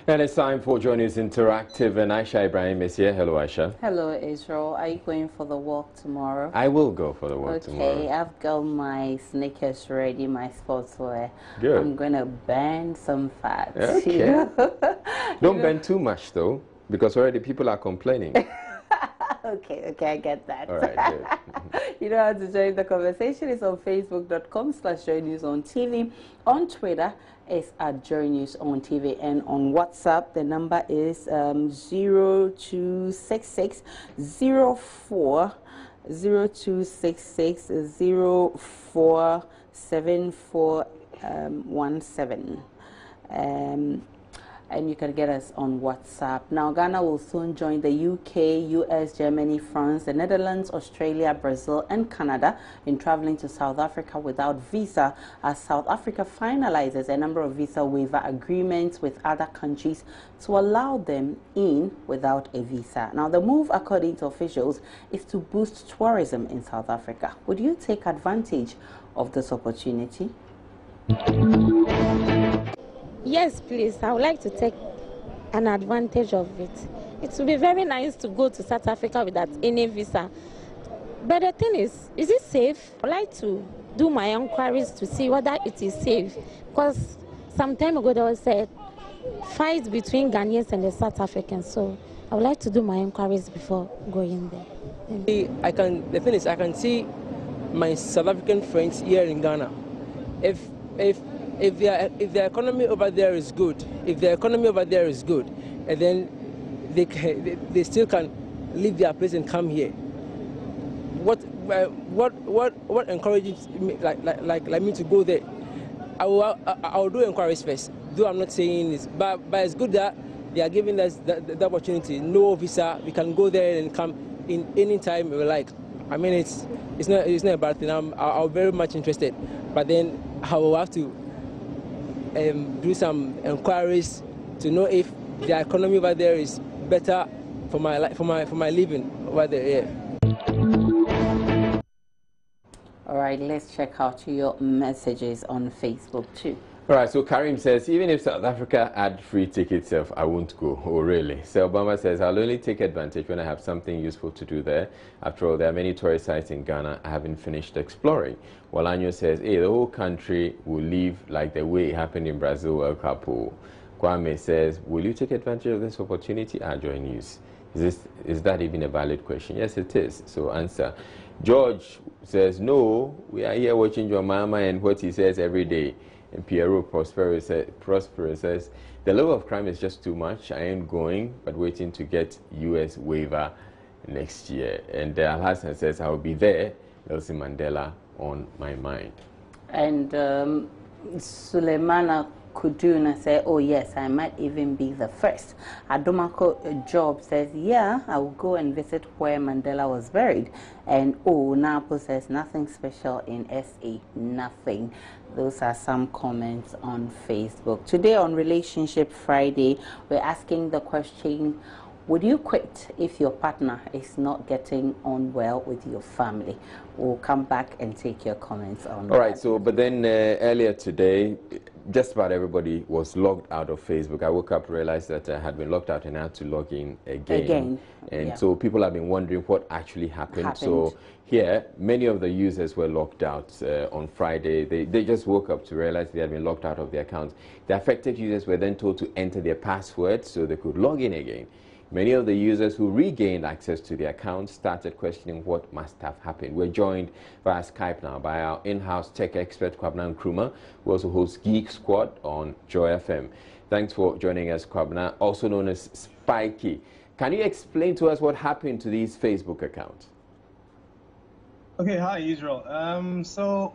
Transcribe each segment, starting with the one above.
And it's time for Joy News Interactive, and Aisha Ibrahim is here. Hello, Aisha. Hello, Israel. Are you going for the walk tomorrow? I will go for the walk tomorrow. Okay, I've got my sneakers ready, my sportswear. Good. I'm going to burn some fat. Okay. Don't burn too much, though, because already people are complaining. Okay, I get that. All right, good. You know how to join the conversation. It's on facebook.com/joynewsontv. On Twitter, it's at Joy News on TV. And on WhatsApp, the number is 0266 04 7417. And you can get us on WhatsApp. Now, Ghana will soon join the UK, US, Germany, France, the Netherlands, Australia, Brazil, and Canada in traveling to South Africa without visa, as South Africa finalizes a number of visa waiver agreements with other countries to allow them in without a visa. Now, the move, according to officials, is to boost tourism in South Africa. Would you take advantage of this opportunity? Yes, please. I would like to take an advantage of it. It would be very nice to go to South Africa without any visa. But the thing is it safe? I would like to do my inquiries to see whether it is safe. Because some time ago there was a fight between Ghanaians and the South Africans. So I would like to do my inquiries before going there. The thing is, I can see my South African friends here in Ghana. If their economy over there is good, and then they still can leave their place and come here. What encourages me like me to go there? I will do inquiries first. Though I'm not saying this, but it's good that they are giving us the opportunity. No visa, we can go there and come in any time we like. I mean, it's not a bad thing. I'm very much interested, but then I will have to do some inquiries to know if the economy over there is better for my living over there. Yeah. All right, let's check out your messages on Facebook too. All right, so Karim says, even if South Africa had free tickets, I won't go. Oh, really? So Obama says, I'll only take advantage when I have something useful to do there. After all, there are many tourist sites in Ghana I haven't finished exploring. Walanyo says, hey, the whole country will leave like the way it happened in Brazil World Cup. Kwame says, will you take advantage of this opportunity? Joy News. Is that even a valid question? Yes, it is. So answer. George says, no, we are here watching your mama and what he says every day. And Pierrot Prosperous says, the level of crime is just too much. I ain't going, but waiting to get US waiver next year. And Al-Hassan says, I will be there. Nelson Mandela on my mind. And Suleimana Kuduna said, oh yes, I might even be the first. Adomako Job says, yeah, I will go and visit where Mandela was buried. And Napo says, nothing special in SA, nothing. Those are some comments on Facebook. Today on Relationship Friday, we're asking the question, would you quit if your partner is not getting on well with your family? We'll come back and take your comments on that. All right, so, but then earlier today, just about everybody was logged out of Facebook. I woke up, realized that I had been logged out and I had to log in again. And yeah. So people have been wondering what actually happened. So here, many of the users were logged out on Friday. They just woke up to realize they had been logged out of their accounts. The affected users were then told to enter their password so they could log in again. Many of the users who regained access to their accounts started questioning what must have happened. We're joined via Skype now by our in-house tech expert, Kwabena Nkrumah, who also hosts Geek Squad on Joy FM. Thanks for joining us, Kwabena, also known as Spiky. Can you explain to us what happened to these Facebook accounts? Okay, hi, Israel. So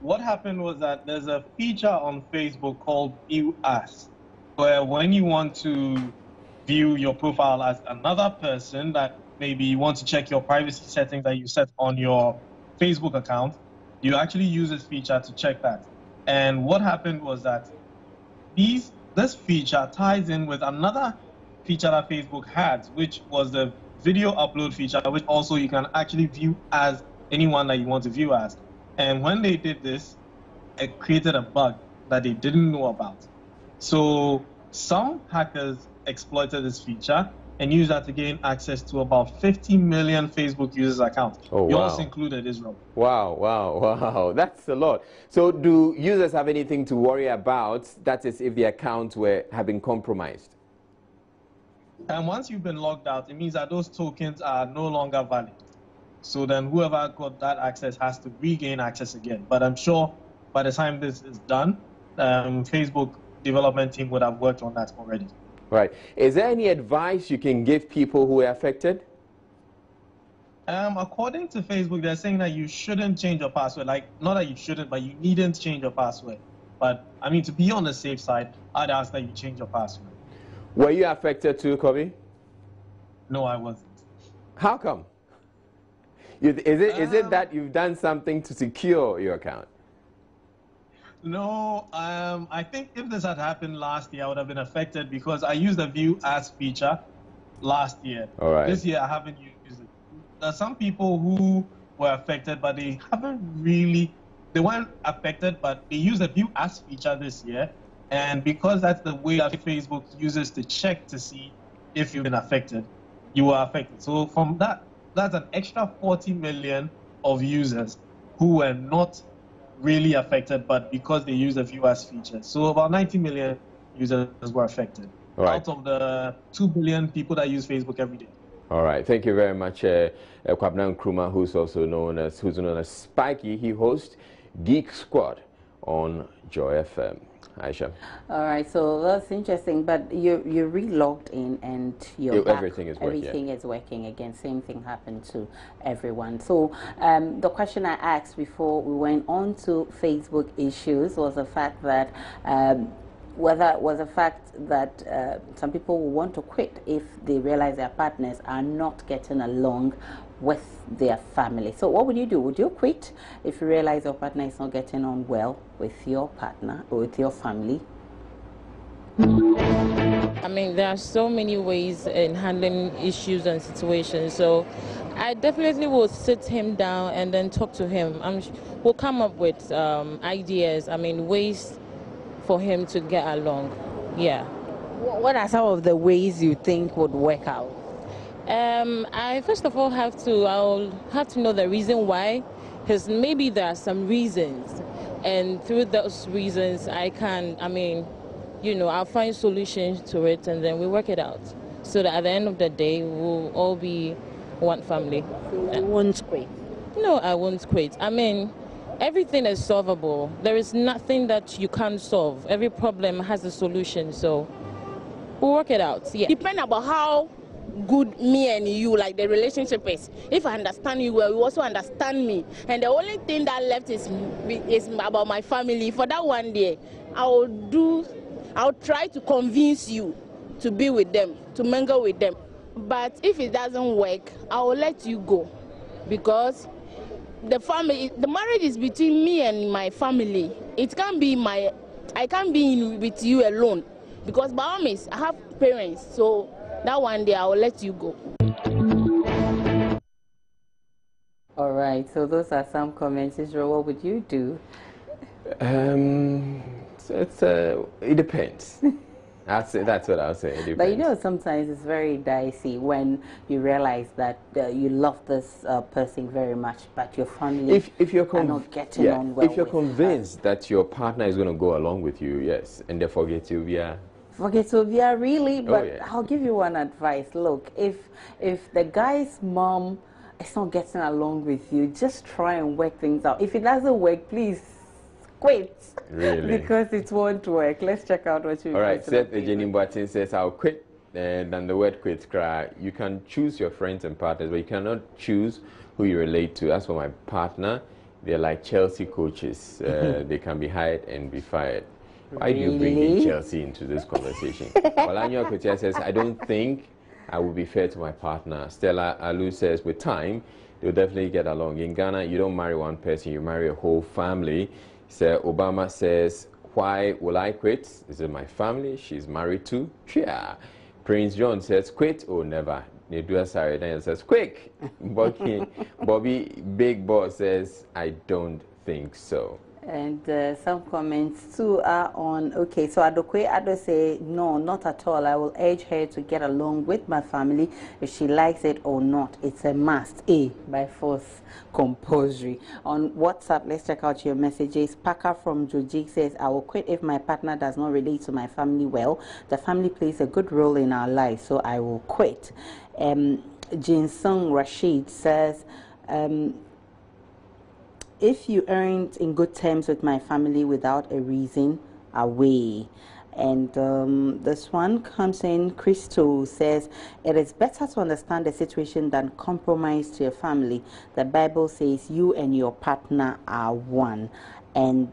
what happened was that there's a feature on Facebook called View As, where when you want to view your profile as another person, that maybe you want to check your privacy settings that you set on your Facebook account, you actually use this feature to check that. And what happened was that this feature ties in with another feature that Facebook had, which was the video upload feature, which also you can actually view as anyone that you want to view as. And when they did this, it created a bug that they didn't know about. So some hackers exploited this feature and used that to gain access to about 50 million Facebook users' accounts. Oh, wow. Yours included, Israel. Wow, wow, wow. That's a lot. So do users have anything to worry about? That is, if the accounts have been compromised? And once you've been logged out, it means that those tokens are no longer valid. So then whoever got that access has to regain access again. But I'm sure by the time this is done, Facebook development team would have worked on that already. Right. Is there any advice you can give people who are affected? According to Facebook, they're saying that you shouldn't change your password. Like, not that you shouldn't, but you needn't change your password. But, I mean, to be on the safe side, I'd ask that you change your password. Were you affected too, Kobe? No, I wasn't. How come? Is it that you've done something to secure your account? No, I think if this had happened last year, I would have been affected because I used the View As feature last year. All right. This year, I haven't used it. There are some people who were affected, but they weren't affected, but they used the View As feature this year. And because that's the way that Facebook uses to check to see if you've been affected, you were affected. So from that, that's an extra 40 million of users who were not really affected, but because they use the View As feature. So about 90 million users were affected out of the 2 billion people that use Facebook every day. All right, thank you very much, Kwabena Nkrumah, who's known as Spiky. He hosts Geek Squad on Joy FM. Aisha. All right, so that's interesting, but you're re-logged in and you're back. Everything is working. Everything is working again. Same thing happened to everyone. So the question I asked before we went on to Facebook issues was the fact that some people will want to quit if they realize their partners are not getting along with their family. So what would you do? Would you quit if you realize your partner is not getting on well with your partner or with your family? I mean, there are so many ways in handling issues and situations. So I definitely will sit him down and then talk to him. We'll come up with ideas, ways for him to get along. Yeah. What are some of the ways you think would work out? I first of all I'll have to know the reason why, because maybe there are some reasons, and through those reasons I'll find solutions to it, and then we work it out, so that at the end of the day we'll all be one family. So you won't quit? No, I won't quit. Everything is solvable. There is nothing that you can't solve. Every problem has a solution, so we'll work it out. Yeah. Depend about how good me and you, like the relationship is. If I understand you well, you also understand me. And the only thing that left is about my family. For that one day, I'll try to convince you to be with them, to mingle with them. But if it doesn't work, I will let you go, because the marriage is between me and my family. It can't be I can't be with you alone, because by all means I have parents. So that one day I will let you go. All right, so those are some comments. Israel, what would you do? It depends. That's what I'll say. It depends. But you know, sometimes it's very dicey when you realize that you love this person very much, but your family if you're are not getting on well. If you're convinced that your partner is going to go along with you, yes, and they forget you, yeah. Forgetobia, really? But yeah. I'll give you one advice. Look, if the guy's mom is not getting along with you, just try and work things out. If it doesn't work, please quit. Really? Because it won't work. Let's check out what you. All right, Seth Ejeni Boatin says, I'll quit. And then the word quit, cry. You can choose your friends and partners, but you cannot choose who you relate to. As for my partner, they're like Chelsea coaches. They can be hired and be fired. Why do you bring in Chelsea into this conversation? Olanyo Kotia says, I don't think I will be fair to my partner. Stella Alu says, with time, they'll definitely get along. In Ghana, you don't marry one person, you marry a whole family. So Obama says, why will I quit? Is it my family she's married to? Yeah. Prince John says, quit or never. Nedua Sarah says, quick. Bobby Big Boss says, I don't think so. And some comments too are on, okay, so Adokwe Ado say, no, not at all. I will urge her to get along with my family if she likes it or not. It's a must. By force, compulsory. On WhatsApp, let's check out your messages. Paka from Jojik says, I will quit if my partner does not relate to my family well. The family plays a good role in our life, so I will quit. Jinsung Rashid says, if you aren't in good terms with my family without a reason, away. And this one comes in. Crystal says, it is better to understand the situation than compromise to your family. The Bible says you and your partner are one. And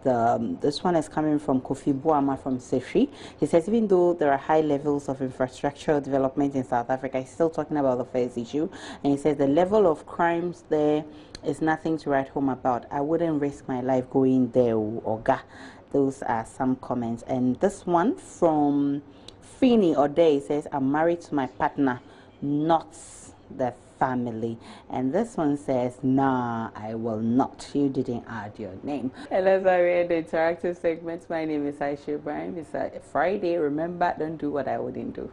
this one is coming from Kofi Boama from Sefi. He says, even though there are high levels of infrastructural development in South Africa, he's still talking about the first issue. And he says the level of crimes there is nothing to write home about. I wouldn't risk my life going there, Oga. Those are some comments. And this one from Fini Ode says, I'm married to my partner, not the family. And this one says, nah, I will not. You didn't add your name. And as I read the interactive segments, my name is Aisha Ibrahim. It's a Friday. Remember, don't do what I wouldn't do.